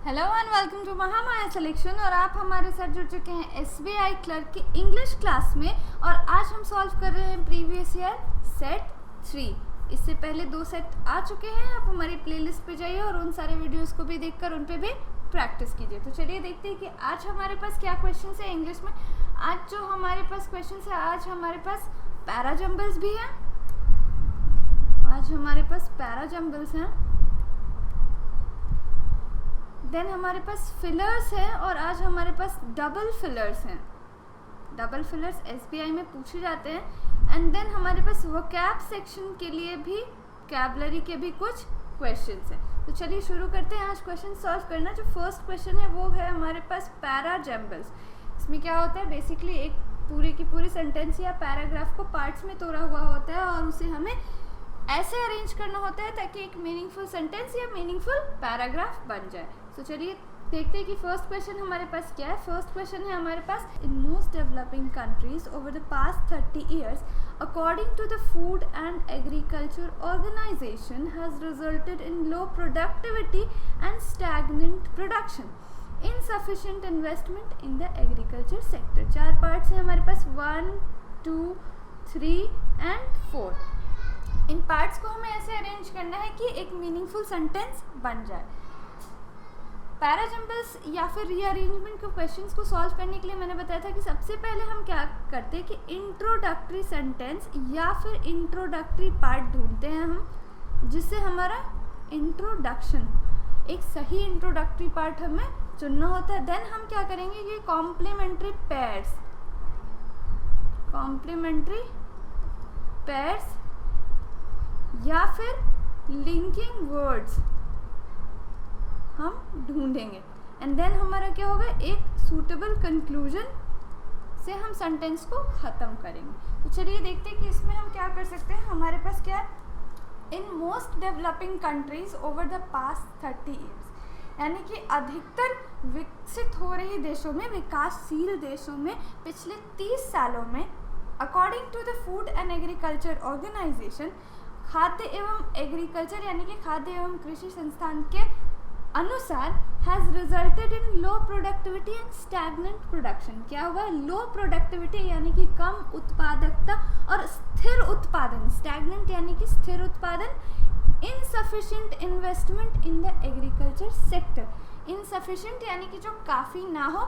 Hello and welcome to Mahamaya selection. और आप हमारे साथ जुड़ चुके हैं SBI क्लर्क की इंग्लिश क्लास में। और आज हम सॉल्व कर रहे हैं प्रीवियस ईयर सेट 3। इससे पहले 2 सेट आ चुके हैं। आप हमारी प्लेलिस्ट पे जाइए और उन सारे वीडियोस को भी देखकर उन पे भी प्रैक्टिस कीजिए। तो चलिए देखते हैं कि आज हमारे पास क्या क्वेश्चन है इंग्लिश में। आज जो हमारे पास क्वेश्चन है, आज हमारे पास पैराजम्बल्स भी हैं। आज हमारे पास पैराजम्बल्स हैं, देन हमारे पास फिलर्स हैं और आज हमारे पास डबल फिलर्स हैं। डबल फिलर्स SBI में पूछे जाते हैं। एंड देन हमारे पास वोकैब सेक्शन के लिए भी कैबलरी के भी कुछ क्वेश्चंस हैं। तो चलिए शुरू करते हैं आज क्वेश्चन सॉल्व करना। जो फर्स्ट क्वेश्चन है वो है हमारे पास पैराजम्बल्स। इसमें क्या होता है, बेसिकली एक पूरे की पूरी सेंटेंस या पैराग्राफ को पार्ट्स में तोड़ा हुआ होता है और उसे हमें ऐसे अरेंज करना होता है ताकि एक मीनिंगफुल सेंटेंस या मीनिंगफुल पैराग्राफ बन जाए। तो चलिए देखते हैं कि फर्स्ट क्वेश्चन हमारे पास क्या है। फर्स्ट क्वेश्चन है हमारे पास, in most developing countries over the past 30 years according to the Food and Agriculture Organization has resulted in low productivity and stagnant production, insufficient investment in the agriculture sector। 4 parts हैं हमारे पास, 1, 2, 3 and 4। In parts को हमें ऐसे arrange करना है कि एक meaningful sentence बन जाए। पैराजम्बल्स या फिर रीअरेंजमेंट के क्वेश्चंस को सॉल्व करने के लिए मैंने बताया था कि सबसे पहले हम क्या करते हैं कि इंट्रोडक्टरी सेंटेंस या फिर इंट्रोडक्टरी पार्ट ढूंढते हैं हम, जिससे हमारा इंट्रोडक्शन, एक सही इंट्रोडक्टरी पार्ट हमें चुनना होता है। देन हम क्या करेंगे कि कॉम्प्लीमेंट्री पेयर्स या फिर लिंकिंग वर्ड्स हम ढूंढेंगे। एंड देन हमारा क्या होगा, एक सूटेबल कंक्लूजन से हम सेंटेंस को ख़त्म करेंगे। तो चलिए देखते हैं कि इसमें हम क्या कर सकते हैं। हमारे पास क्या है, इन most developing countries over the past 30 years, यानी कि अधिकतर विकसित हो रही देशों में, विकासशील देशों में पिछले 30 सालों में, according to the food and agriculture organisation, खाद्य एवं एग्रीकल्चर यानी कि खाद्य एवं कृषि संस्थान के अनुसार, has resulted in low productivity and stagnant production. क्या हुआ, लो प्रोडक्टिविटी यानी कि कम उत्पादकता और स्थिर उत्पादन, स्टैग्नेंट यानी कि स्थिर उत्पादन, insufficient investment in the agriculture sector. Insufficient यानी कि जो काफ़ी ना हो,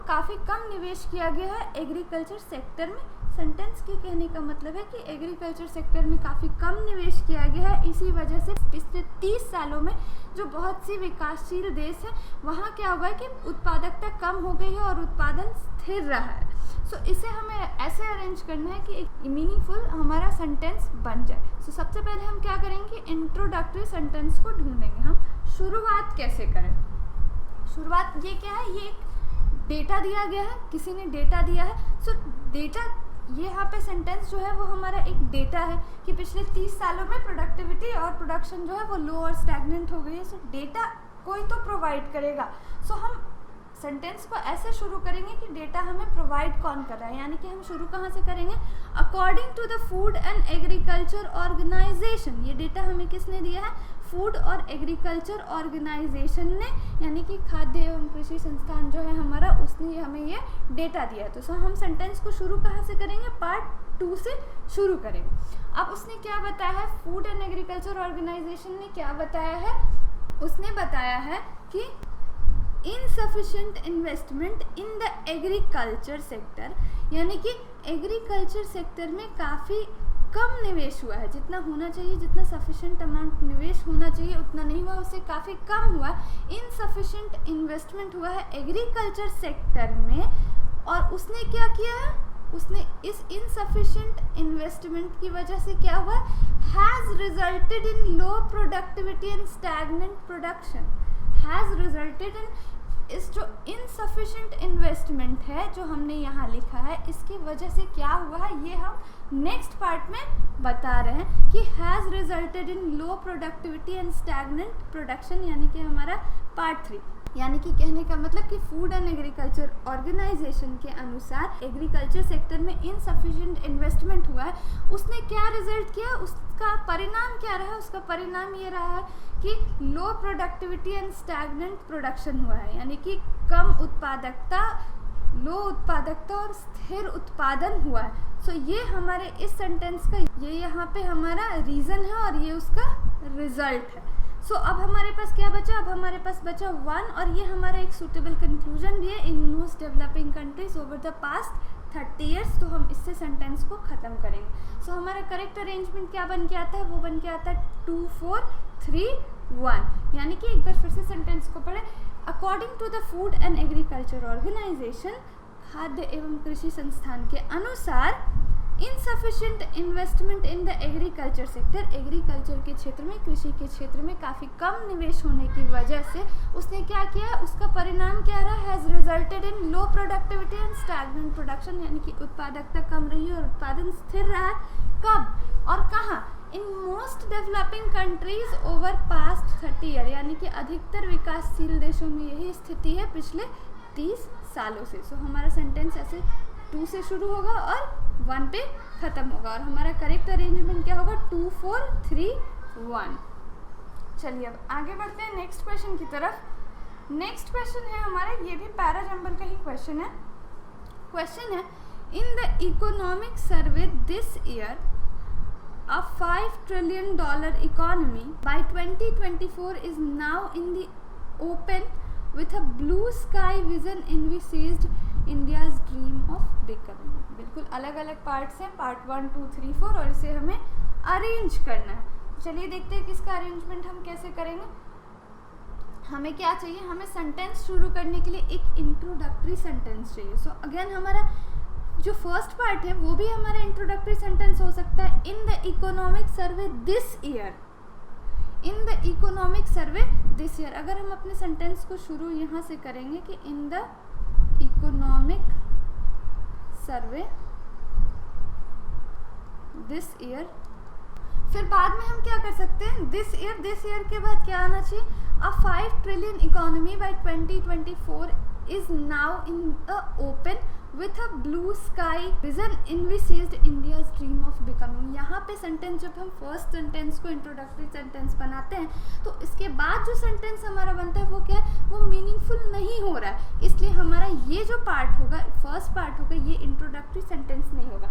काफ़ी कम निवेश किया गया है एग्रीकल्चर सेक्टर में। सेंटेंस के कहने का मतलब है कि एग्रीकल्चर सेक्टर में काफ़ी कम निवेश किया गया है। इसी वजह से पिछले 30 सालों में जो बहुत सी विकासशील देश है वहाँ क्या हुआ है कि उत्पादकता कम हो गई है और उत्पादन स्थिर रहा है। सो इसे हमें ऐसे अरेंज करना है कि एक मीनिंगफुल हमारा सेंटेंस बन जाए। सो सबसे पहले हम क्या करेंगे, इंट्रोडक्टरी सेंटेंस को ढूंढेंगे। हम शुरुआत कैसे करें, शुरुआत ये क्या है, ये एक डेटा दिया गया है, किसी ने डेटा दिया है। सो डेटा, ये यहाँ पे सेंटेंस जो है वो हमारा एक डेटा है कि पिछले 30 सालों में प्रोडक्टिविटी और प्रोडक्शन जो है वो लो और स्टैग्नेंट हो गई है। सो डेटा कोई तो प्रोवाइड करेगा। सो हम सेंटेंस को ऐसे शुरू करेंगे कि डेटा हमें प्रोवाइड कौन कर रहा है, यानी कि हम शुरू कहाँ से करेंगे, according to the food and agriculture organisation. ये डेटा हमें किसने दिया है, फूड और एग्रीकल्चर ऑर्गेनाइजेशन ने, यानी कि खाद्य एवं कृषि संस्थान जो है हमारा, उसने हमें ये डेटा दिया है। तो हम सेंटेंस को शुरू कहाँ से करेंगे, पार्ट 2 से शुरू करेंगे। अब उसने क्या बताया है, फूड एंड एग्रीकल्चर ऑर्गेनाइजेशन ने क्या बताया है, उसने बताया है कि insufficient investment in the agriculture sector, यानी कि एग्रीकल्चर सेक्टर में काफ़ी कम निवेश हुआ है। जितना होना चाहिए, जितना सफिशिएंट अमाउंट निवेश होना चाहिए उतना नहीं हुआ, उससे काफ़ी कम हुआ। इनसफिशिएंट इन्वेस्टमेंट हुआ है एग्रीकल्चर सेक्टर में। और उसने क्या किया है, उसने इस इनसफिशिएंट इन्वेस्टमेंट की वजह से क्या हुआ, has resulted in low productivity and stagnant production. Has resulted in, इस जो इनसफिशिएंट इन्वेस्टमेंट है जो हमने यहाँ लिखा है, इसकी वजह से क्या हुआ है, ये हम नेक्स्ट पार्ट में बता रहे हैं कि has resulted in low productivity and stagnant production, यानी कि हमारा पार्ट 3। यानी कि कहने का मतलब कि फूड एंड एग्रीकल्चर ऑर्गेनाइजेशन के अनुसार एग्रीकल्चर सेक्टर में इनसफिशिएंट इन्वेस्टमेंट हुआ है। उसने क्या रिजल्ट किया, उसका परिणाम क्या रहा? उसका परिणाम ये रहा है कि लो प्रोडक्टिविटी एंड स्टैग्नेंट प्रोडक्शन हुआ है, यानी कि कम उत्पादकता, लो उत्पादकता और स्थिर उत्पादन हुआ है। सो ये हमारे इस सेंटेंस का ये यहाँ पे हमारा रीज़न है और ये उसका रिजल्ट है। सो अब हमारे पास क्या बचा? अब हमारे पास बचा 1 और ये हमारा एक सूटेबल कंक्लूजन भी है। इन most developing countries over the past 30 years, तो हम इससे सेंटेंस को ख़त्म करेंगे। सो हमारा करेक्ट अरेंजमेंट क्या बन के आता है? वो बन के आता है 2 4 3 1। यानी कि एक बार फिर से सेंटेंस को पढ़े। According to the food and agriculture organisation, खाद्य एवं कृषि संस्थान के अनुसार insufficient investment in the agriculture sector, agriculture के क्षेत्र में, कृषि के क्षेत्र में काफ़ी कम निवेश होने की वजह से उसने क्या किया? उसका परिणाम क्या रहा? Has resulted in low productivity and stagnant production, यानी कि उत्पादकता कम रही और उत्पादन स्थिर रहा। कब और कहाँ? इन most developing countries over past 30 year, यानी कि अधिकतर विकासशील देशों में यही स्थिति है पिछले 30 सालों से। सो हमारा सेंटेंस ऐसे 2 से शुरू होगा और 1 पे ख़त्म होगा और हमारा करेक्ट अरेंजमेंट क्या होगा? 2 4 3 1। चलिए अब आगे बढ़ते हैं नेक्स्ट क्वेश्चन की तरफ। नेक्स्ट क्वेश्चन है हमारा, ये भी पैराजंबल का ही क्वेश्चन है। क्वेश्चन है, in the economic survey this year a $5 trillion economy by 2024 is now in the open with a blue sky vision envisaged India's dream of becoming। बिल्कुल अलग अलग पार्ट्स हैं, पार्ट 1 2 3 4, और इसे हमें अरेंज करना है। चलिए देखते हैं कि इसका अरेंजमेंट हम कैसे करेंगे। हमें क्या चाहिए? हमें सेंटेंस शुरू करने के लिए एक इंट्रोडक्टरी सेंटेंस चाहिए। सो अगेन हमारा जो फर्स्ट पार्ट है वो भी हमारा इंट्रोडक्टरी सेंटेंस हो सकता है। In the economic survey this year, in the economic survey this year. अगर हम अपने सेंटेंस को शुरू यहाँ से करेंगे कि in the economic survey this year, फिर बाद में हम क्या कर सकते हैं? दिस ईयर के बाद क्या आना चाहिए? अ 5 trillion economy bye 2024 is now in the open with a blue sky vision envisaged India's dream of becoming। यहाँ पे सेंटेंस, जब हम फर्स्ट सेंटेंस को इंट्रोडक्टरी सेंटेंस बनाते हैं तो इसके बाद जो सेंटेंस हमारा बनता है वो क्या है? वो मीनिंगफुल नहीं हो रहा है, इसलिए हमारा ये जो पार्ट होगा, फर्स्ट पार्ट होगा, ये इंट्रोडक्टरी सेंटेंस नहीं होगा।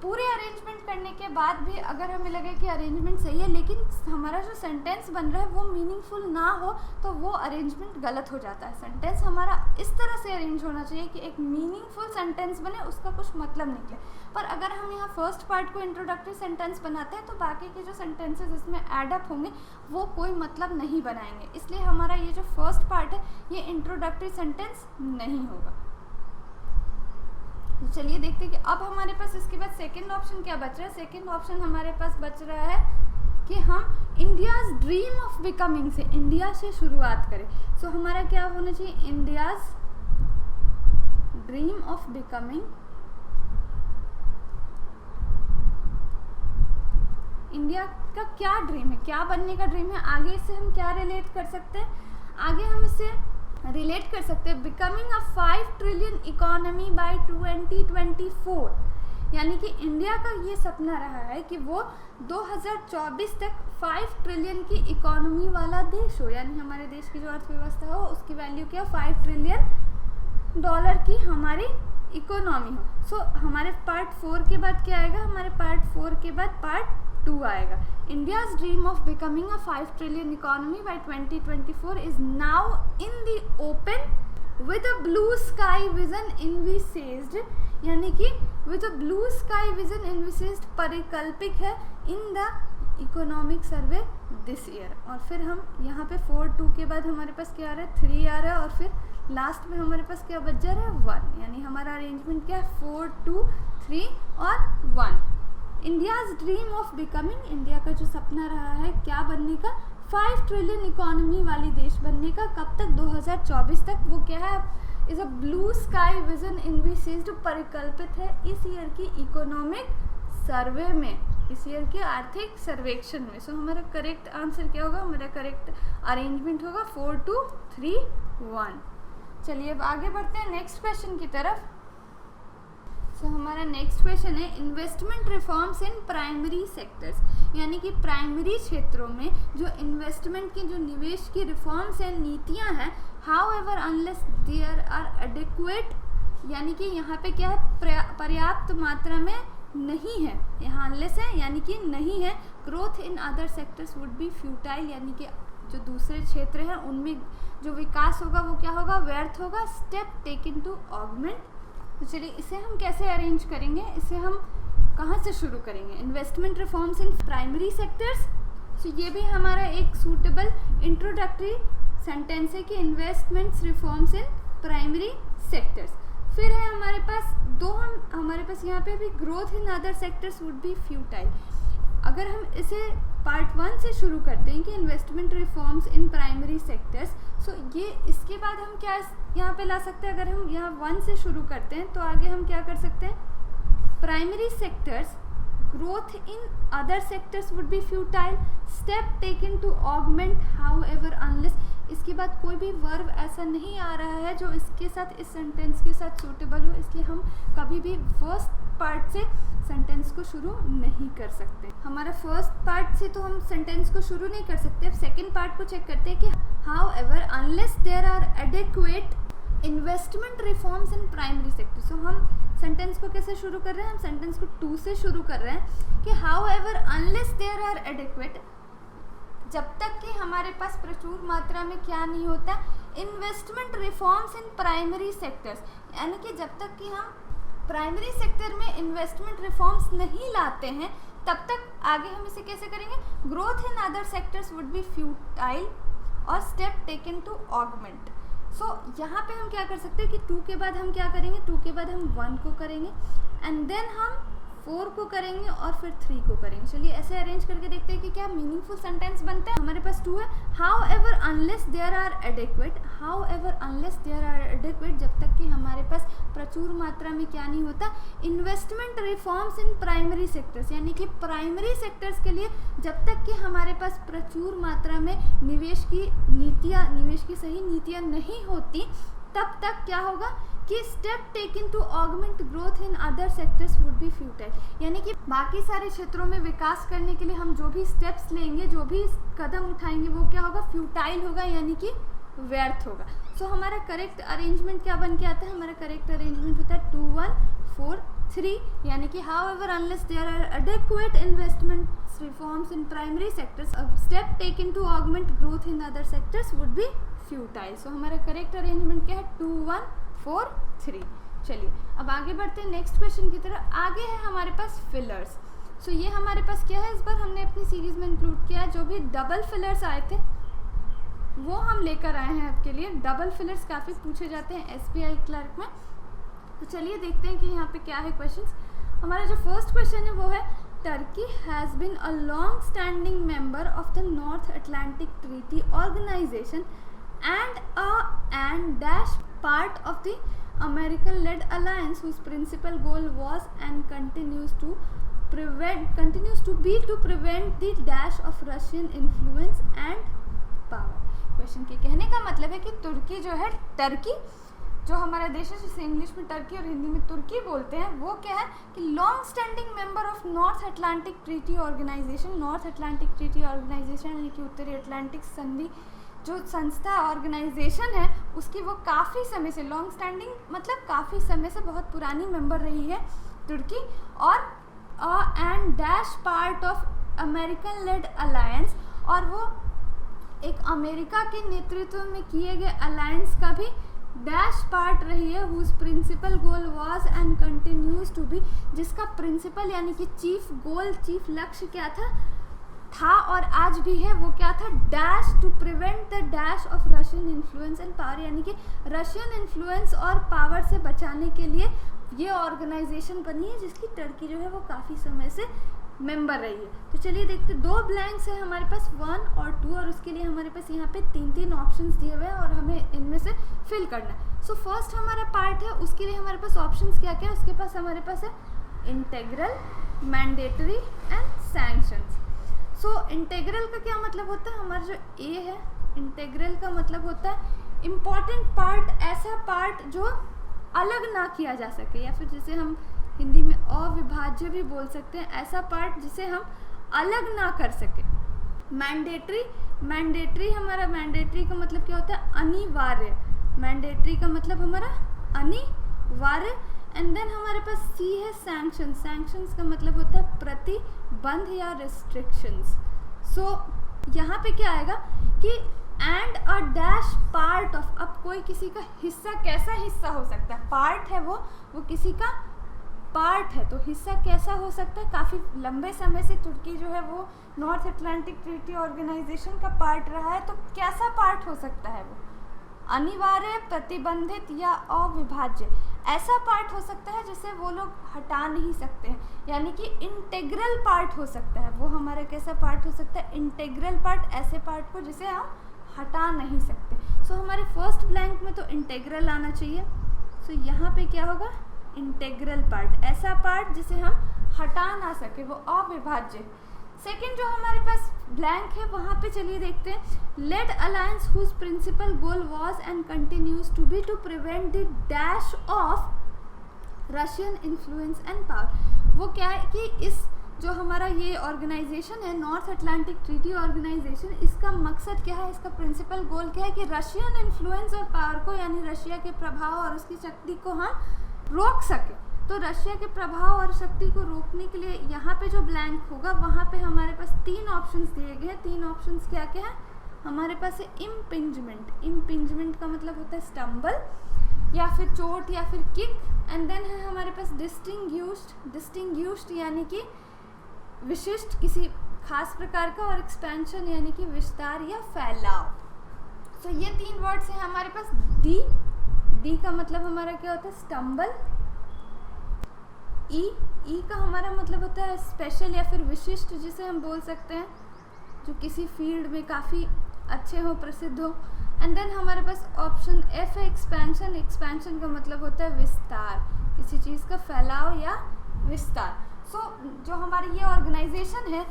पूरे अरेंजमेंट करने के बाद भी अगर हमें लगे कि अरेंजमेंट सही है लेकिन हमारा जो सेंटेंस बन रहा है वो मीनिंगफुल ना हो तो वो अरेंजमेंट गलत हो जाता है। सेंटेंस हमारा इस तरह से अरेंज होना चाहिए कि एक मीनिंगफुल सेंटेंस बने, उसका कुछ मतलब निकले। पर अगर हम यहाँ फर्स्ट पार्ट को इंट्रोडक्टरी सेंटेंस बनाते हैं तो बाकी के जो सेंटेंसेस इसमें एडअप होंगे वो कोई मतलब नहीं बनाएंगे, इसलिए हमारा ये जो फर्स्ट पार्ट है ये इंट्रोडक्टरी सेंटेंस नहीं होगा। चलिए देखते हैं कि अब हमारे पास इसके बाद सेकंड ऑप्शन क्या बच रहा है। सेकंड ऑप्शन हमारे पास बच रहा है कि हम इंडियाज़ ड्रीम ऑफ बिकमिंग से, इंडिया से शुरुआत करें। सो हमारा क्या होना चाहिए? India's dream of becoming. India का क्या ड्रीम है, क्या बनने का ड्रीम है? आगे इससे हम क्या रिलेट कर सकते हैं? आगे हम इससे रिलेट कर सकते हैं becoming a 5 trillion economy bye 2024, यानी कि इंडिया का ये सपना रहा है कि वो 2024 तक 5 ट्रिलियन की इकोनॉमी वाला देश हो, यानी हमारे देश की जो अर्थव्यवस्था हो उसकी वैल्यू क्या? 5 ट्रिलियन डॉलर की हमारी इकोनॉमी हो। सो हमारे पार्ट 4 के बाद क्या आएगा? हमारे पार्ट 4 के बाद पार्ट 2 आएगा। India's dream of becoming a 5 trillion economy by 2024 is now in the open with a blue sky vision envisaged, यानी कि with a blue sky vision envisaged परिकल्पित है in the economic survey this year। और फिर हम यहाँ पे 4 2 के बाद हमारे पास क्या आ रहा है? 3 आ रहा है और फिर लास्ट में हमारे पास क्या बच जा रहा है? 1, यानी हमारा अरेंजमेंट क्या है? 4 2 3 और 1। India's dream of becoming, India का जो सपना रहा है क्या बनने का? 5 ट्रिलियन इकोनॉमी वाली देश बनने का। कब तक? 2024 तक। वो क्या है? Is a blue sky vision envisaged, परिकल्पित है इस ईयर की इकोनॉमिक सर्वे में, इस ईयर के आर्थिक सर्वेक्षण में। सो हमारा करेक्ट आंसर क्या होगा? हमारा करेक्ट अरेंजमेंट होगा 4 2 3 1। चलिए अब आगे बढ़ते हैं नेक्स्ट क्वेश्चन की तरफ। सो हमारा नेक्स्ट क्वेश्चन है investment reforms in primary sectors, यानी कि प्राइमरी क्षेत्रों में जो इन्वेस्टमेंट की, जो निवेश की रिफॉर्म्स हैं, नीतियां हैं, however unless there are adequate, यानी कि यहाँ पे क्या है, पर्याप्त मात्रा में नहीं है, यहाँ अनलेस है यानी कि नहीं है। Growth in other sectors would be futile, यानी कि जो दूसरे क्षेत्र हैं उनमें जो विकास होगा वो क्या होगा, व्यर्थ होगा। स्टेप टेकन टू ऑगमेंट, तो चलिए इसे हम कैसे अरेंज करेंगे, इसे हम कहाँ से शुरू करेंगे। Investment reforms in primary sectors, तो ये भी हमारा एक सूटेबल इंट्रोडक्टरी सेंटेंस है कि investments reforms in primary sectors. फिर है हमारे पास हमारे पास यहाँ पे भी growth in other sectors would be futile. अगर हम इसे पार्ट 1 से शुरू करते हैं कि investment reforms in primary sectors, so ये इसके बाद हम क्या यहाँ पे ला सकते हैं। अगर हम यहाँ 1 से शुरू करते हैं तो आगे हम क्या कर सकते हैं, primary sectors growth in other sectors would be futile, step taken to augment however unless. इसके बाद कोई भी वर्ब ऐसा नहीं आ रहा है जो इसके साथ, इस सेंटेंस के साथ सूटेबल हो, इसलिए हम कभी भी फर्स्ट पार्ट से सेंटेंस को शुरू नहीं कर सकते। हमारा फर्स्ट पार्ट से तो हम सेंटेंस को शुरू नहीं कर सकते। अब सेकेंड पार्ट को चेक करते हैं कि however unless there are adequate investment reforms in primary sector. So हम सेंटेंस को कैसे शुरू कर रहे हैं, हम सेंटेंस को 2 से शुरू कर रहे हैं कि however unless there are adequate, जब तक कि हमारे पास प्रचुर मात्रा में क्या नहीं होता, investment reforms in primary sectors, यानी कि जब तक कि हम प्राइमरी सेक्टर में इन्वेस्टमेंट रिफॉर्म्स नहीं लाते हैं तब तक आगे हम इसे कैसे करेंगे, growth in other sectors would be futile और स्टेप टेकन टू ऑगमेंट। सो यहाँ पे हम क्या कर सकते हैं कि 2 के बाद हम क्या करेंगे, 2 के बाद हम 1 को करेंगे एंड देन हम 4 को करेंगे और फिर 3 को करेंगे। चलिए ऐसे अरेंज करके देखते हैं कि क्या मीनिंगफुल सेंटेंस बनता है। हमारे पास 2 है, however unless there are adequate, however unless there are adequate, जब तक कि हमारे पास प्रचुर मात्रा में क्या नहीं होता, investment reforms in primary sectors, यानी कि प्राइमरी सेक्टर्स के लिए जब तक कि हमारे पास प्रचुर मात्रा में निवेश की सही नीतियाँ नहीं होती, तब तक क्या होगा कि step taken to augment growth in other sectors would be futile, यानी कि बाकी सारे क्षेत्रों में विकास करने के लिए हम जो भी स्टेप्स लेंगे, जो भी कदम उठाएंगे, वो क्या होगा, फ्यूटाइल होगा, यानी कि व्यर्थ होगा। सो हमारा करेक्ट अरेंजमेंट क्या बन के आता है, हमारा करेक्ट अरेंजमेंट होता है 2 1 4 3, यानी कि however unless there are adequate investment reforms in primary sectors, step taken to augment growth in other sectors would be futile. So हमारा करेक्ट अरेंजमेंट क्या है, 2 1 4 3। चलिए अब आगे बढ़ते हैं नेक्स्ट क्वेश्चन की तरफ। आगे है हमारे पास फिलर्स। सो ये हमारे पास क्या है, इस बार हमने अपनी सीरीज में इंक्लूड किया है, जो भी डबल फिलर्स आए थे वो हम लेकर आए हैं आपके लिए। डबल फिलर्स काफ़ी पूछे जाते हैं SBI क्लर्क में। तो चलिए देखते हैं कि यहाँ पे क्या है क्वेश्चंस। हमारा जो फर्स्ट क्वेश्चन है वो है, Turkey has been a long standing member of the North Atlantic Treaty Organisation and dash part of the American-led alliance whose principal goal was and continues to prevent the dash of Russian influence and power। Question के कहने का मतलब है कि तुर्की जो है, Turkey जो हमारा देश है, जिसे इंग्लिश में टर्की और हिंदी में तुर्की बोलते हैं, वो क्या है कि long standing member of North Atlantic Treaty Organisation. North Atlantic Treaty Organisation यानी कि उत्तरी अटलांटिक संधि जो संस्था ऑर्गेनाइजेशन है, उसकी वो काफ़ी समय से, लॉन्ग स्टैंडिंग मतलब काफ़ी समय से, बहुत पुरानी मेंबर रही है तुर्की। और and dash part of American led alliance, और वो एक अमेरिका के नेतृत्व में किए गए अलायंस का भी डैश पार्ट रही है, whose principal goal was and continues to be, जिसका प्रिंसिपल यानी कि चीफ गोल, चीफ लक्ष्य क्या था और आज भी है, वो क्या था, dash to prevent the dash of Russian influence and power, यानी कि रशियन इन्फ्लुएंस और पावर से बचाने के लिए ये ऑर्गेनाइजेशन बनी है, जिसकी टर्की जो है वो काफ़ी समय से मेंबर रही है। तो चलिए देखते, 2 ब्लैंक्स है हमारे पास 1 और 2, और उसके लिए हमारे पास यहाँ पे 3 ऑप्शंस दिए हुए हैं और हमें इनमें से फिल करना है। सो फर्स्ट हमारा पार्ट है, उसके लिए हमारे पास ऑप्शंस क्या क्या है, उसके पास हमारे पास है integral, mandatory and sanctions. So integral का क्या मतलब होता है, हमारा जो ए है, इंटेग्रल का मतलब होता है इम्पॉर्टेंट पार्ट, ऐसा पार्ट जो अलग ना किया जा सके, या फिर जिसे हम हिंदी में अविभाज्य भी बोल सकते हैं, ऐसा पार्ट जिसे हम अलग ना कर सके। मैंडेटरी, मैंडेटरी हमारा, मैंडेटरी का मतलब क्या होता है? अनिवार्य। मैंडेटरी का मतलब हमारा अनिवार्य। एंड देन हमारे पास सी है सैंक्शन। सैंक्शंस का मतलब होता है प्रतिबंध या रिस्ट्रिक्शंस। सो यहाँ पे क्या आएगा कि and a dash part of, अब कोई किसी का हिस्सा, कैसा हिस्सा हो सकता है? पार्ट है वो किसी का पार्ट है, तो हिस्सा कैसा हो सकता है? काफ़ी लंबे समय से तुर्की जो है वो नॉर्थ अटलांटिक ट्रीटी ऑर्गेनाइजेशन का पार्ट रहा है, तो कैसा पार्ट हो सकता है वो? अनिवार्य, प्रतिबंधित या अविभाज्य। ऐसा पार्ट हो सकता है जिसे वो लोग हटा नहीं सकते हैं, यानी कि इंटेग्रल पार्ट हो सकता है। वो हमारा कैसा पार्ट हो सकता है? इंटेग्रल पार्ट, ऐसे पार्ट को जिसे हम हटा नहीं सकते। सो हमारे फर्स्ट ब्लैंक में तो इंटेग्रल आना चाहिए। सो यहाँ पे क्या होगा? इंटेग्रल पार्ट, ऐसा पार्ट जिसे हम हटा ना सके, वो अविभाज्य। सेकेंड जो हमारे पास ब्लैंक है वहाँ पे चलिए देखते हैं। Led alliance whose principal goal was and continues to be to prevent the dash of Russian influence and power. वो क्या है कि इस जो हमारा ये ऑर्गेनाइजेशन है नॉर्थ अटलांटिक ट्रीटी ऑर्गेनाइजेशन, इसका मकसद क्या है? इसका प्रिंसिपल गोल क्या है कि रशियन इन्फ्लुएंस और पावर को, यानी रशिया के प्रभाव और उसकी शक्ति को हम रोक सके। तो रशिया के प्रभाव और शक्ति को रोकने के लिए यहाँ पे जो ब्लैंक होगा वहाँ पे हमारे पास 3 ऑप्शंस दिए गए हैं। 3 ऑप्शंस क्या क्या है हमारे पास? है इम्पिंजमेंट। इम्पिंजमेंट का मतलब होता है स्टम्बल या फिर चोट या फिर किक। एंड देन है हमारे पास डिस्टिंग्यूश्ड। डिस्टिंग्यूश्ड यानी कि विशिष्ट, किसी खास प्रकार का, और एक्सपेंशन यानी कि विस्तार या फैलाव। तो ये 3 वर्ड्स हैं हमारे पास। डी का मतलब हमारा क्या होता है? स्टम्बल। ई का हमारा मतलब होता है स्पेशल या फिर विशिष्ट, जिसे हम बोल सकते हैं जो किसी फील्ड में काफ़ी अच्छे हो, प्रसिद्ध हो। एंड देन हमारे पास ऑप्शन एफ है एक्सपेंशन। एक्सपेंशन का मतलब होता है विस्तार, किसी चीज़ का फैलाव या विस्तार। सो जो हमारी ये ऑर्गेनाइजेशन है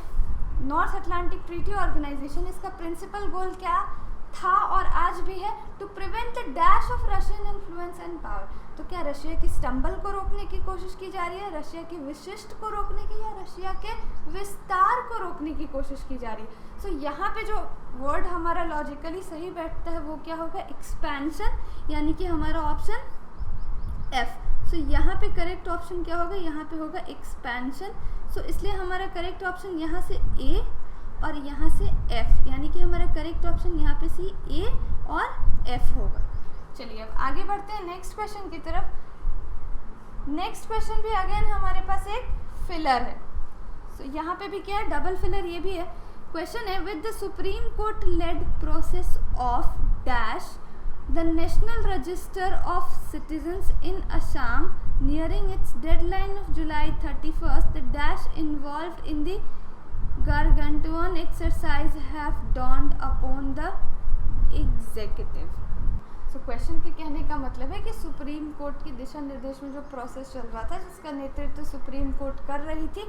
नॉर्थ अटलांटिक ट्रीटी ऑर्गेनाइजेशन, इसका प्रिंसिपल गोल क्या था और आज भी है? To prevent the dash of Russian influence and power. तो क्या रशिया की स्टम्बल को रोकने की कोशिश की जा रही है, रशिया की विशिष्ट को रोकने की, या रशिया के विस्तार को रोकने की कोशिश की जा रही है? सो यहाँ पे जो वर्ड हमारा लॉजिकली सही बैठता है वो क्या होगा? एक्सपेंशन, यानी कि हमारा ऑप्शन एफ। सो यहाँ पे करेक्ट ऑप्शन क्या होगा? यहाँ पे होगा एक्सपेंशन। सो इसलिए हमारा करेक्ट ऑप्शन यहाँ से ए और यहाँ से एफ, यानी कि हमारा करेक्ट ऑप्शन यहाँ पे सी, ए और एफ होगा। चलिए अब आगे बढ़ते हैं नेक्स्ट क्वेश्चन की तरफ। नेक्स्ट क्वेश्चन भी अगेन हमारे पास एक फिलर है। सो यहाँ पे भी क्या है? डबल फिलर ये भी है। क्वेश्चन है with the Supreme Court led process of dash the national register of citizens in Assam nearing its deadline of July 31st, the dash involved in the gargantuan exercise have dawned upon the executive। So question के कहने का मतलब है कि supreme court की दिशा निर्देश में जो प्रोसेस चल रहा था, जिसका नेतृत्व सुप्रीम कोर्ट कर रही थी,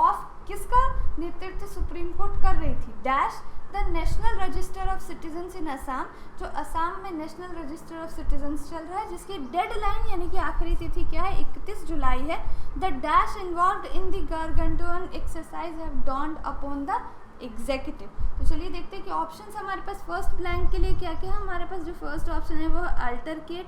ऑफ किसका नेतृत्व सुप्रीम कोर्ट कर रही थी? Dash the national register of citizens in Assam, जो असम में नेशनल रजिस्टर ऑफ सिटीजन्स चल रहा है, जिसकी डेडलाइन यानी कि आखिरी तिथि क्या है? 31 जुलाई है। The dash involved in the gargantuan exercise have dawned upon the executive. तो चलिए देखते हैं कि ऑप्शंस हमारे पास फर्स्ट ब्लैंक के लिए क्या क्या है। हमारे पास जो फर्स्ट ऑप्शन है वो अल्टरकेट,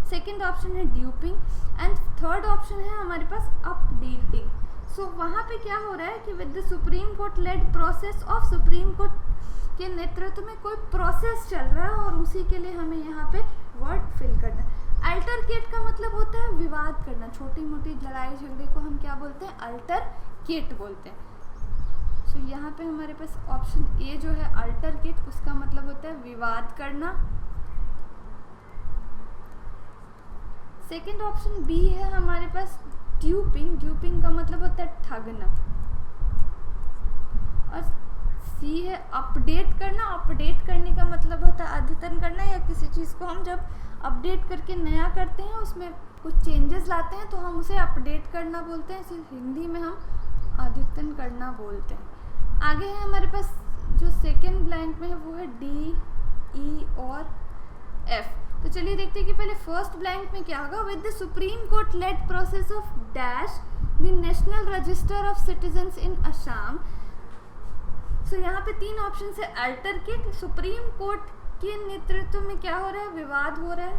सेकंड ऑप्शन है ड्यूपिंग एंड थर्ड ऑप्शन है हमारे पास अपडेटिंग। सो वहाँ पे क्या हो रहा है कि with the Supreme Court led process of, Supreme Court के नेतृत्व में कोई प्रोसेस चल रहा है और उसी के लिए हमें यहाँ पे वर्ड फिल करना है। अल्टरकेट का मतलब होता है विवाद करना, छोटी मोटी लड़ाई झगड़े को हम क्या बोलते हैं? अल्टरकेट बोलते हैं। सो यहाँ पे हमारे पास ऑप्शन ए जो है अल्टरकेट, उसका मतलब होता है विवाद करना। सेकंड ऑप्शन बी है हमारे पास ड्यूपिंग। ड्यूपिंग का मतलब होता है ठगना। और सी है अपडेट करना। अपडेट करने का मतलब होता है अद्यतन करना, या किसी चीज़ को हम जब अपडेट करके नया करते हैं, उसमें कुछ चेंजेस लाते हैं, तो हम उसे अपडेट करना बोलते हैं। इसे हिंदी में हम अद्यतन करना बोलते हैं। आगे है हमारे पास जो सेकेंड ब्लैंक में है वो है डी, ई और F। तो चलिए देखते हैं कि पहले फर्स्ट ब्लैंक में क्या होगा। With the Supreme Court led process of dash the national register of citizens in Assam. So यहाँ पे 3 ऑप्शन है। अल्टरकेट, सुप्रीम कोर्ट के नेतृत्व में क्या हो रहा है, विवाद हो रहा है,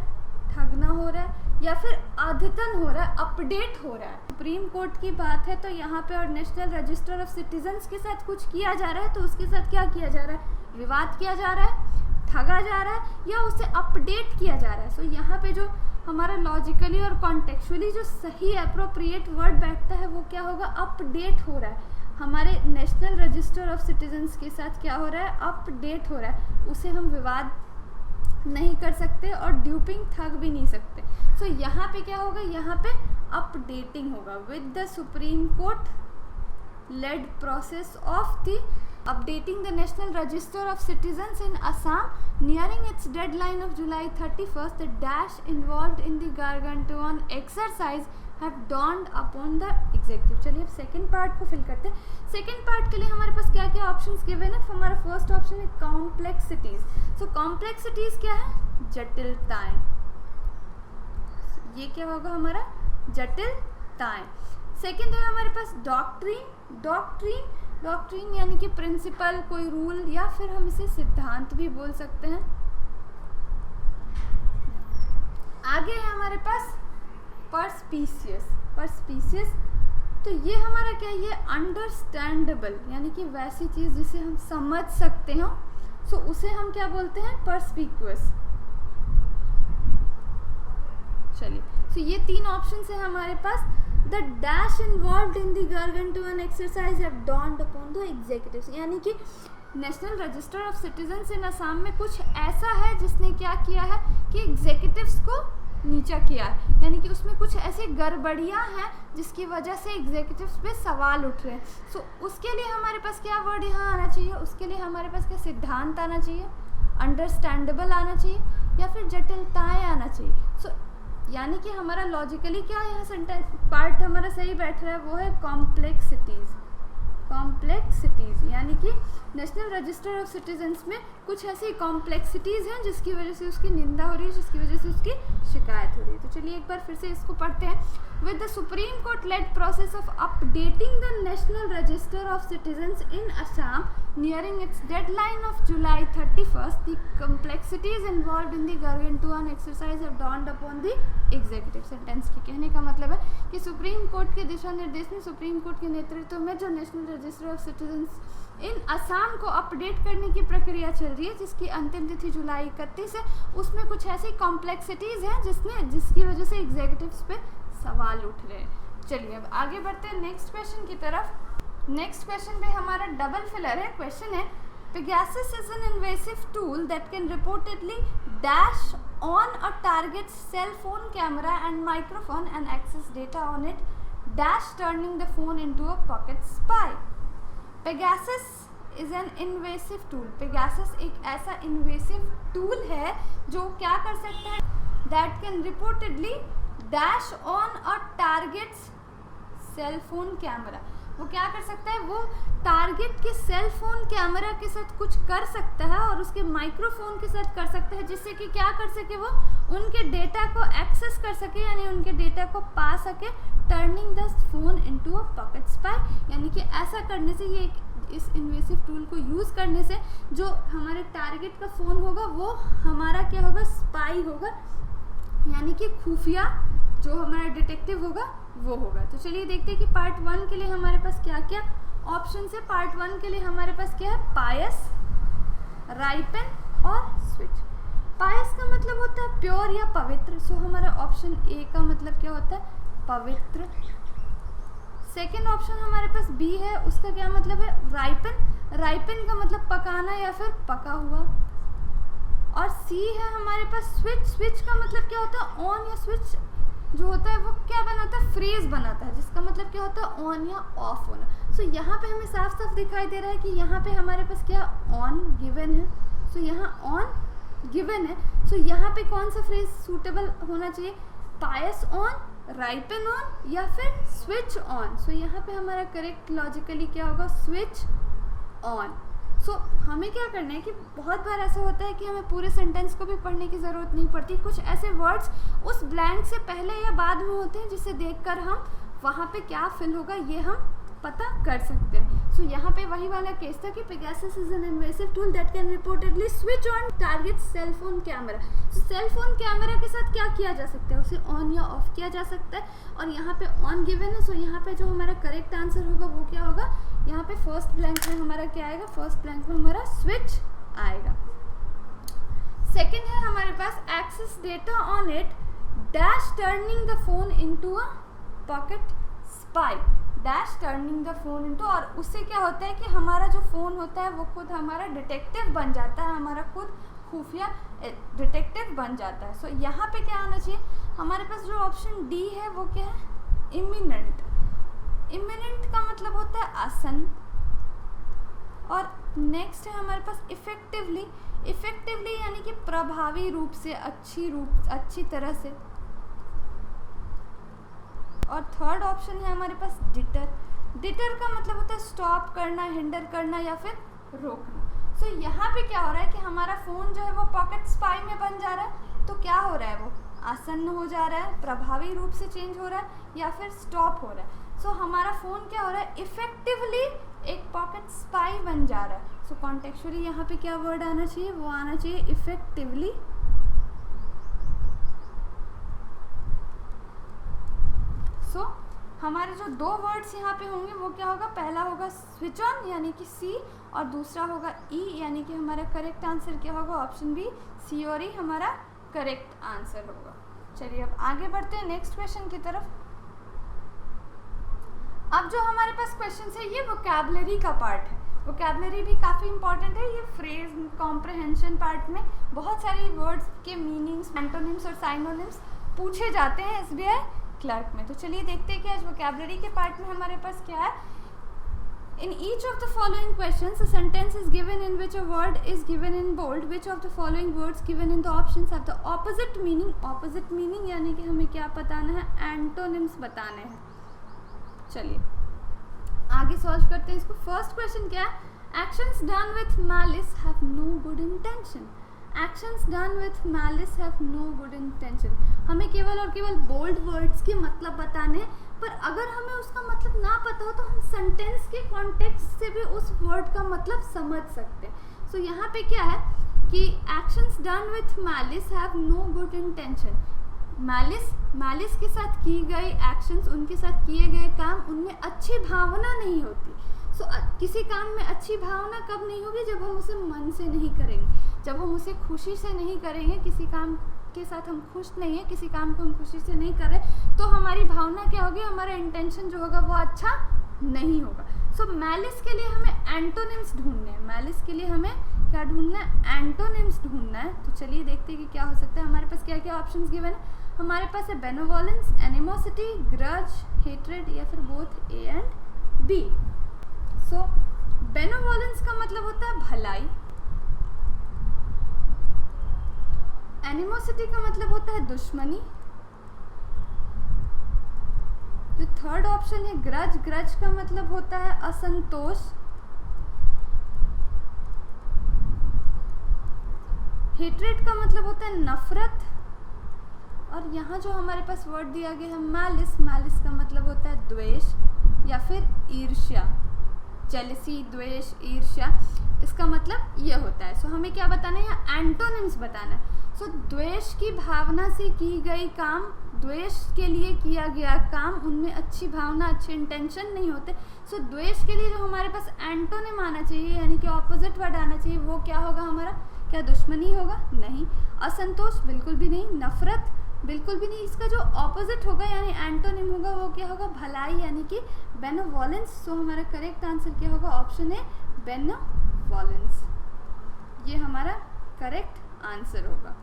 ठगना हो रहा है, या फिर अद्यतन हो रहा है, अपडेट हो रहा है। सुप्रीम कोर्ट की बात है तो यहाँ पे और नेशनल रजिस्टर ऑफ सिटीजन्स के साथ कुछ किया जा रहा है, तो उसके साथ क्या किया जा रहा है, विवाद किया जा रहा है, ठगा जा रहा है, या उसे अपडेट किया जा रहा है। सो यहाँ पे जो हमारा लॉजिकली और कॉन्टेक्चुअली जो सही अप्रोप्रिएट वर्ड बैठता है वो क्या होगा, अपडेट हो रहा है। हमारे नेशनल रजिस्टर ऑफ सिटीजन्स के साथ क्या हो रहा है, अपडेट हो रहा है। उसे हम विवाद नहीं कर सकते और ड्यूपिंग ठग भी नहीं सकते। सो यहाँ पे क्या होगा, यहाँ पे अपडेटिंग होगा। With the Supreme Court led process of the updating the national register of citizens in Assam nearing its deadline of July 31st, the dash involved in the gargantuan exercise have dawned upon the executive। चलिए अब second part को fill करते हैं। Second part के लिए हमारे पास क्या क्या ऑप्शंस गिवन है। हमारा फर्स्ट ऑप्शन है कॉम्प्लेक्सिटीज। सो कॉम्प्लेक्सिटीज क्या है, जटिलताएं। ये क्या होगा हमारा, जटिलताएं। सेकेंड है हमारे पास डॉक्ट्रिन। डॉक्ट्रिन यानी कि प्रिंसिपल, कोई रूल, या फिर हम इसे सिद्धांत भी बोल सकते हैं। आगे है हमारे पास परस्पीशियस। तो ये हमारा क्या है, ये अंडरस्टैंडेबल यानी कि वैसी चीज जिसे हम समझ सकते हो, सो उसे हम क्या बोलते हैं, परस्पिक्यूअस। चलिए, सो ये 3 ऑप्शन है हमारे पास। The dash involved in the gargantuan exercise have dawned upon the executives। यानी कि national register of citizens in Assam में कुछ ऐसा है जिसने क्या किया है कि एग्जीक्यूटिव्स को नीचा किया है, यानी कि उसमें कुछ ऐसी गड़बड़ियां हैं जिसकी वजह से एग्जीक्यूटिव्स पे सवाल उठ रहे हैं। सो उसके लिए हमारे पास क्या वर्ड यहाँ आना चाहिए, उसके लिए हमारे पास क्या सिद्धांत आना चाहिए, अंडरस्टैंडेबल आना चाहिए, या फिर जटिलताएं आना चाहिए। सो यानी कि हमारा लॉजिकली क्या यहाँ सेंटेंस पार्ट हमारा सही बैठ रहा है, वो है कॉम्प्लेक्सिटीज। यानी कि नेशनल रजिस्टर ऑफ सिटीजन्स में कुछ ऐसी कॉम्प्लेक्सिटीज हैं जिसकी वजह से उसकी निंदा हो रही है, जिसकी वजह से उसकी शिकायत हो रही है। तो चलिए एक बार फिर से इसको पढ़ते हैं। With the Supreme Court led process of updating the national register of citizens in Assam nearing its deadline of July 31st, the complexities involved in the gargantuan exercise have dawned upon the executive। Sentence के कहने का मतलब है कि supreme Court के दिशा निर्देश में supreme Court के नेतृत्व में जो national register of citizens in Assam को अपडेट करने की प्रक्रिया चल रही है, जिसकी अंतिम तिथि जुलाई 31 है, उसमें कुछ ऐसी कॉम्प्लेक्सिटीज हैं जिसकी वजह से एग्जीक्यूटिव्स पे सवाल उठ रहे हैं। चलिए अब आगे बढ़ते हैं नेक्स्ट क्वेश्चन की तरफ। नेक्स्ट क्वेश्चन पे हमारा डबल फिलर है। क्वेश्चन है Pegasus is an invasive tool that can reportedly dash on a target's cell phone camera and microphone and access data on it, dash turning the phone into a pocket spy। Pegasus is an invasive tool। Pegasus एक ऐसा invasive tool है जो क्या कर सकता है, that can reportedly dash on a target's cell phone camera। वो क्या कर सकता है, वो टारगेट के सेल फोन कैमरा के साथ कुछ कर सकता है और उसके माइक्रोफोन के साथ कर सकता है, जिससे कि क्या कर सके, वो उनके डेटा को एक्सेस कर सके, यानी उनके डेटा को पा सके, turning the phone into a pocket spy. यानी कि ऐसा करने से, ये इस इन्वेसिव टूल को यूज़ करने से जो हमारे टारगेट का फ़ोन होगा वो हमारा क्या होगा, स्पाई होगा, यानी कि खुफिया जो हमारा डिटेक्टिव होगा वो होगा। तो चलिए देखते हैं कि पार्ट 1 के लिए हमारे पास क्या क्या ऑप्शन है। पार्ट 1 के लिए हमारे पास क्या है, पायस, राइपन और स्विच। पायस का मतलब होता है प्योर या पवित्र, सो हमारा ऑप्शन ए का मतलब क्या होता है, पवित्र। सेकेंड ऑप्शन हमारे पास बी है, उसका क्या मतलब है, राइपन। राइपन का मतलब पकाना या फिर पका हुआ। और सी है हमारे पास स्विच। स्विच का मतलब क्या होता है, ऑन या स्विच जो होता है वो क्या बनाता है, फ्रेज बनाता है, जिसका मतलब क्या होता है, ऑन या ऑफ होना। सो यहाँ पे हमें साफ साफ दिखाई दे रहा है कि यहाँ पे हमारे पास क्या ऑन गिवन है, सो यहाँ ऑन गिवन है। सो यहाँ पे कौन सा फ्रेज सूटेबल होना चाहिए, पायस ऑन, राइपन ऑन या फिर स्विच ऑन। सो यहाँ पे हमारा करेक्ट लॉजिकली क्या होगा, स्विच ऑन। सो हमें क्या करना है कि बहुत बार ऐसा होता है कि हमें पूरे सेंटेंस को भी पढ़ने की ज़रूरत नहीं पड़ती, कुछ ऐसे वर्ड्स उस ब्लैंक से पहले या बाद में होते हैं जिसे देखकर हम वहाँ पे क्या फिल होगा ये हम पता कर सकते हैं। सो यहाँ पे वही वाला केस था कि Pegasus is an invasive tool that can reportedly switch on target cell phone camera. तो सेल फोन कैमरा के साथ क्या किया जा सकता है, उसे ऑन या ऑफ किया जा सकता है, और यहाँ पे ऑन गिवन है। सो यहाँ पे जो हमारा करेक्ट आंसर होगा वो क्या होगा, यहाँ पे फर्स्ट ब्लैंक में हमारा क्या आएगा, फर्स्ट ब्लैंक में हमारा स्विच आएगा। सेकेंड है हमारे पास access data on it dash turning the phone into a pocket spy. Dash turning the phone into, और उससे क्या होता है कि हमारा जो फ़ोन होता है वो खुद हमारा डिटेक्टिव बन जाता है, हमारा खुद खुफिया डिटेक्टिव बन जाता है। सो यहाँ पे क्या आना चाहिए, हमारे पास जो ऑप्शन डी है वो क्या है, इमिनेंट। इमिनेंट का मतलब होता है आसन। और नेक्स्ट है हमारे पास इफेक्टिवली। इफेक्टिवली यानी कि प्रभावी रूप से, अच्छी तरह से। और थर्ड ऑप्शन है हमारे पास डिटर। डिटर का मतलब होता है स्टॉप करना, हिंडर करना या फिर रोकना। सो यहाँ पे क्या हो रहा है कि हमारा फ़ोन जो है वो पॉकेट स्पाई में बन जा रहा है, तो क्या हो रहा है, वो आसन्न हो जा रहा है, प्रभावी रूप से चेंज हो रहा है या फिर स्टॉप हो रहा है। सो हमारा फ़ोन क्या हो रहा है, इफेक्टिवली एक पॉकेट स्पाई बन जा रहा है। सो कॉन्टेक्चुअली यहाँ पे क्या वर्ड आना चाहिए, वो आना चाहिए इफेक्टिवली। सो हमारे जो दो वर्ड्स यहाँ पे होंगे वो क्या होगा, पहला होगा स्विच ऑन यानी कि सी, और दूसरा होगा ई यानी कि हमारा करेक्ट आंसर क्या होगा, ऑप्शन बी सी और ई हमारा करेक्ट आंसर होगा। चलिए अब आगे बढ़ते हैं नेक्स्ट क्वेश्चन की तरफ। अब जो हमारे पास क्वेश्चन है ये वोकैबुलरी का पार्ट है। वोकैबुलरी भी काफ़ी इंपॉर्टेंट है। ये फ्रेज कॉम्प्रहेंशन पार्ट में बहुत सारी वर्ड्स के मीनिंग्स, एंटोनिम्स और साइनोनिम्स पूछे जाते हैं एसबीआई क्लर्क में। तो चलिए देखते हैं कि आज वोकैबुलरी के पार्ट में हमारे पास क्या है। In each of the following questions, a sentence is given in which a word is given in bold. Which of the following words given in the options have the opposite meaning? Opposite meaning यानी कि हमें क्या बताना है, antonyms बताने हैं। चलिए आगे सॉल्व करते हैं इसको। फर्स्ट क्वेश्चन क्या है, actions done with malice have no good intention. Actions done with malice have no good intention. हमें केवल और केवल बोल्ड वर्ड्स के मतलब बताने हैं, पर अगर हमें उसका मतलब ना पता हो तो हम सेंटेंस के कॉन्टेक्स्ट से भी उस वर्ड का मतलब समझ सकते हैं। सो यहाँ पे क्या है कि actions done with malice have no good intention. Malice के साथ की गई एक्शंस, उनके साथ किए गए काम, उनमें अच्छी भावना नहीं होती। सो किसी काम में अच्छी भावना कब नहीं होगी, जब हम उसे मन से नहीं करेंगे, जब हम उसे खुशी से नहीं करेंगे। किसी काम के साथ हम खुश नहीं है, किसी काम को हम खुशी से नहीं कर रहे, तो हमारी भावना क्या होगी, हमारा इंटेंशन जो होगा वो अच्छा नहीं होगा। सो मैलिस के लिए हमें एंटोनिम्स ढूंढने हैं। मैलिस के लिए हमें क्या ढूंढना है, एंटोनिम्स ढूंढना है। तो चलिए देखते हैं कि क्या हो सकता है। हमारे पास क्या क्या ऑप्शंस गिवन है। हमारे पास है बेनेवोलेंस, एनिमोसिटी, ग्रज, हेट्रेड या फिर both a and b. So benevolence का मतलब होता है भलाई, एनिमोसिटी का मतलब होता है दुश्मनी, जो थर्ड ऑप्शन है ग्रज, ग्रज का मतलब होता है असंतोष, हेट्रेड का मतलब होता है नफरत, और यहाँ जो हमारे पास वर्ड दिया गया है मैलिस, मैलिस का मतलब होता है द्वेष या फिर ईर्ष्या। जेलसी, द्वेष, ईर्ष्या, इसका मतलब ये होता है। सो हमें क्या बताना है, यहाँ एंटोनिम्स बताना है। सो द्वेष की भावना से की गई काम, द्वेष के लिए किया गया काम, उनमें अच्छी भावना, अच्छे इंटेंशन नहीं होते। सो द्वेष के लिए जो हमारे पास एंटोनिम आना चाहिए यानी कि ऑपोजिट वर्ड आना चाहिए, वो क्या होगा हमारा, क्या दुश्मनी होगा, नहीं। असंतोष बिल्कुल भी नहीं, नफरत बिल्कुल भी नहीं। इसका जो ऑपोजिट होगा यानी एंटोनिम होगा वो क्या होगा, भलाई यानी कि बेनेवोलेंस। सो हमारा करेक्ट आंसर क्या होगा, ऑप्शन है बेनेवोलेंस, ये हमारा करेक्ट आंसर होगा।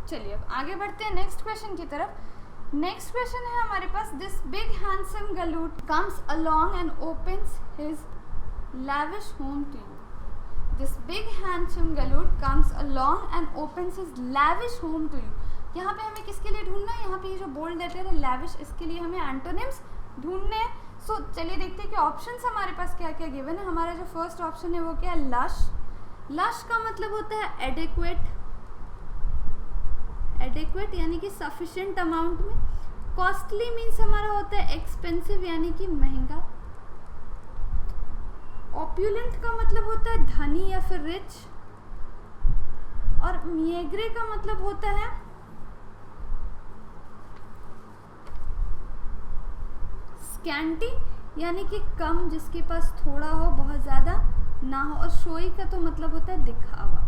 चलिए अब आगे बढ़ते हैं नेक्स्ट क्वेश्चन की तरफ। नेक्स्ट क्वेश्चन है हमारे पास, this big handsome galoot comes along and opens his lavish home to you. This big handsome galoot comes along and opens his lavish home to you. यहाँ पे हमें किसके लिए ढूंढना है, यहाँ पे ये जो बोल्ड लेटर है लैविश, इसके लिए हमें एंटोनिम्स ढूंढने हैं। सो चलिए देखते हैं कि ऑप्शंस हमारे पास क्या क्या गिवन है। हमारा जो फर्स्ट ऑप्शन है वो क्या है, लश। लश का मतलब होता है एडिक्वेट, एडिक्वेट यानी कि सफिशिएंट अमाउंट में। कॉस्टली मीन्स हमारा होता है एक्सपेंसिव यानी कि महंगा। ऑप्युलेंट का मतलब होता है धनी या फिर रिच। और मिएग्रे का मतलब होता है स्कैंटी यानी कि कम, जिसके पास थोड़ा हो, बहुत ज़्यादा ना हो। और शोई का तो मतलब होता है दिखावा।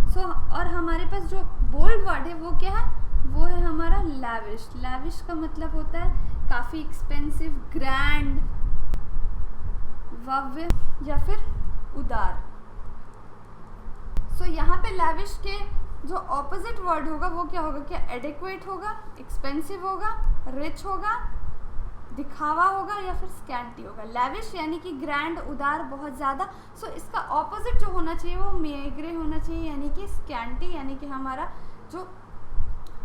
सो और हमारे पास जो बोल्ड वर्ड है वो क्या है, वो है हमारा लैविश। लैविश का मतलब होता है काफ़ी एक्सपेंसिव, ग्रैंड, भव्य या फिर उदार। सो यहाँ पे लैविश के जो ऑपोजिट वर्ड होगा वो क्या होगा, क्या एडिक्वेट होगा, एक्सपेंसिव होगा, रिच होगा, दिखावा होगा या फिर स्कैंटी होगा। लैविश यानी कि ग्रैंड, उदार, बहुत ज़्यादा। सो इसका ऑपोजिट जो होना चाहिए वो मिएग्रे होना चाहिए यानी कि स्कैंटी, यानी कि हमारा जो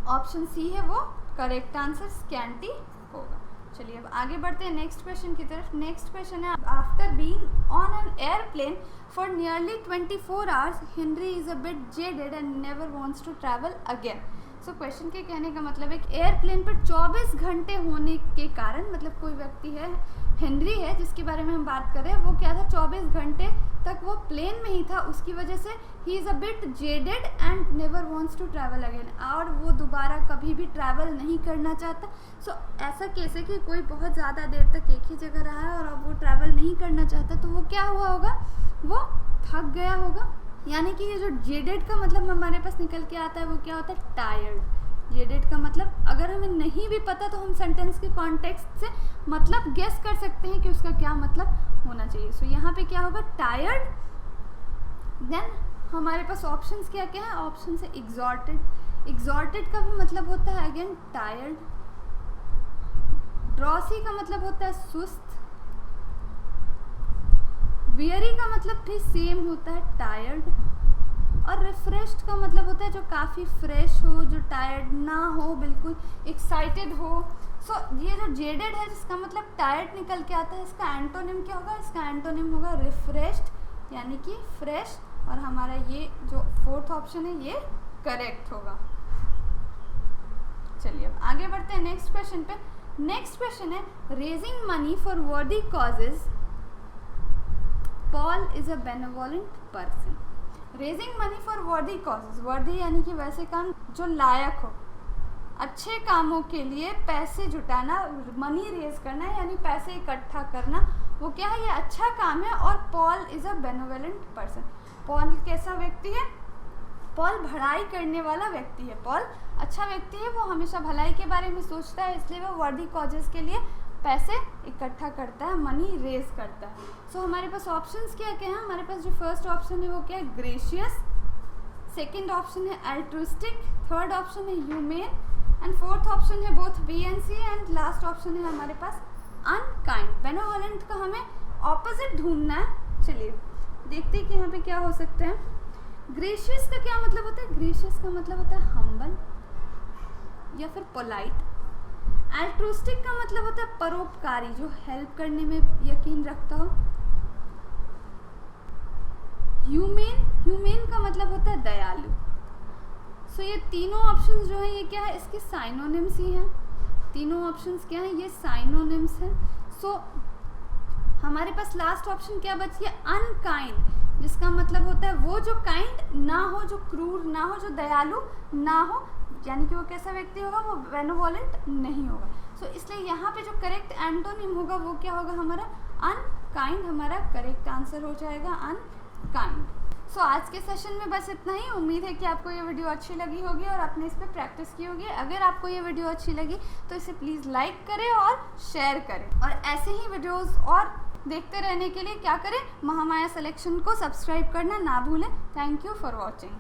ऑप्शन सी है वो करेक्ट आंसर स्कैंटी होगा। चलिए अब आगे बढ़ते हैं नेक्स्ट क्वेश्चन की तरफ। नेक्स्ट क्वेश्चन है, after being on an airplane for nearly 24 hours Henry is a bit jaded and never wants to travel again. So question के कहने का मतलब है कि एयरप्लेन पर 24 घंटे होने के कारण, मतलब कोई व्यक्ति है, हेनरी है जिसके बारे में हम बात कर रहे हैं, वो क्या था 24 घंटे तक वो प्लेन में ही था। उसकी वजह से ही is a bit jaded and never wants to travel again, और वो दोबारा कभी भी ट्रैवल नहीं करना चाहता। सो ऐसा कैसे कि कोई बहुत ज़्यादा देर तक एक ही जगह रहा है और अब वो ट्रैवल नहीं करना चाहता, तो वो क्या हुआ होगा, वो थक गया होगा। यानी कि ये जो जेडेड का मतलब हमारे पास निकल के आता है वो क्या होता है, टायर्ड। जेडेड का मतलब अगर हमें नहीं भी पता तो हम सेंटेंस के कॉन्टेक्स्ट से मतलब गेस कर सकते हैं कि उसका क्या मतलब होना चाहिए। सो यहाँ पे क्या होगा, टायर्ड। देन हमारे पास ऑप्शंस क्या क्या है, ऑप्शन है एग्जॉर्टेड। एग्जॉर्टेड का भी मतलब होता है अगेन टायर्ड। ड्रॉसी का मतलब होता है सुस्त। वियरी का मतलब भी सेम होता है टायर्ड। और रिफ्रेश्ड का मतलब होता है जो काफ़ी फ्रेश हो, जो टायर्ड ना हो, बिल्कुल एक्साइटेड हो। सो ये जो जेडेड है जिसका मतलब टायर्ड निकल के आता है, इसका एंटोनिम क्या होगा, इसका एंटोनिम होगा रिफ्रेश्ड यानी कि फ्रेश। और हमारा ये जो फोर्थ ऑप्शन है ये करेक्ट होगा। चलिए अब आगे बढ़ते हैं नेक्स्ट क्वेश्चन पे। नेक्स्ट क्वेश्चन है, रेजिंग मनी फॉर वर्दी causes, Paul is a benevolent person. Raising money for वर्दी कॉजेज, वर्दी यानी कि वैसे काम जो लायक हो, अच्छे कामों के लिए पैसे जुटाना, मनी रेज करना यानी पैसे इकट्ठा करना, वो क्या है, ये अच्छा काम है। और Paul is a benevolent person, Paul कैसा व्यक्ति है, पॉल भलाई करने वाला व्यक्ति है। पॉल अच्छा व्यक्ति है, वो हमेशा भलाई के बारे में सोचता है, इसलिए वो वर्दी कॉजेज के लिए पैसे इकट्ठा करता है, मनी रेज करता है। सो हमारे पास ऑप्शंस क्या क्या हैं, हमारे पास जो फर्स्ट ऑप्शन है वो क्या है, ग्रेशियस। सेकंड ऑप्शन है अल्ट्रुइस्टिक। थर्ड ऑप्शन है ह्यूमेन। एंड फोर्थ ऑप्शन है both b and c. And last option है हमारे पास अनकाइंड। बेनेवोलेंट का हमें ऑपोजिट ढूंढना है। चलिए देखते हैं कि यहाँ पे क्या हो सकता है। ग्रेशियस का क्या मतलब होता है, ग्रेशियस का मतलब होता है हम्बल या फिर पोलाइट। अल्ट्रुइस्टिक का मतलब होता है परोपकारी, जो हेल्प करने में यकीन रखता हो। ह्यूमेन, ह्यूमेन का मतलब होता है दयालु। सो ये तीनों ऑप्शंस जो हैं ये क्या है, इसके साइनोनिम्स ही हैं। तीनों ऑप्शंस क्या हैं, ये साइनोनिम्स हैं। सो हमारे पास लास्ट ऑप्शन क्या बच गया, अनकाइंड, जिसका मतलब होता है वो जो काइंड ना हो, जो क्रूर ना हो, जो दयालु ना हो, यानी कि वो कैसा व्यक्ति होगा, वो बेनेवोलेंट नहीं होगा। सो इसलिए यहाँ पे जो करेक्ट एंटोनिम होगा वो क्या होगा, हमारा अनकाइंड हमारा करेक्ट आंसर हो जाएगा, अनकाइंड। सो आज के सेशन में बस इतना ही। उम्मीद है कि आपको ये वीडियो अच्छी लगी होगी और आपने इस पर प्रैक्टिस की होगी। अगर आपको ये वीडियो अच्छी लगी तो इसे प्लीज़ लाइक करें और शेयर करें, और ऐसे ही वीडियोस और देखते रहने के लिए क्या करें, महामाया सिलेक्शन को सब्सक्राइब करना ना भूलें। Thank you for watching.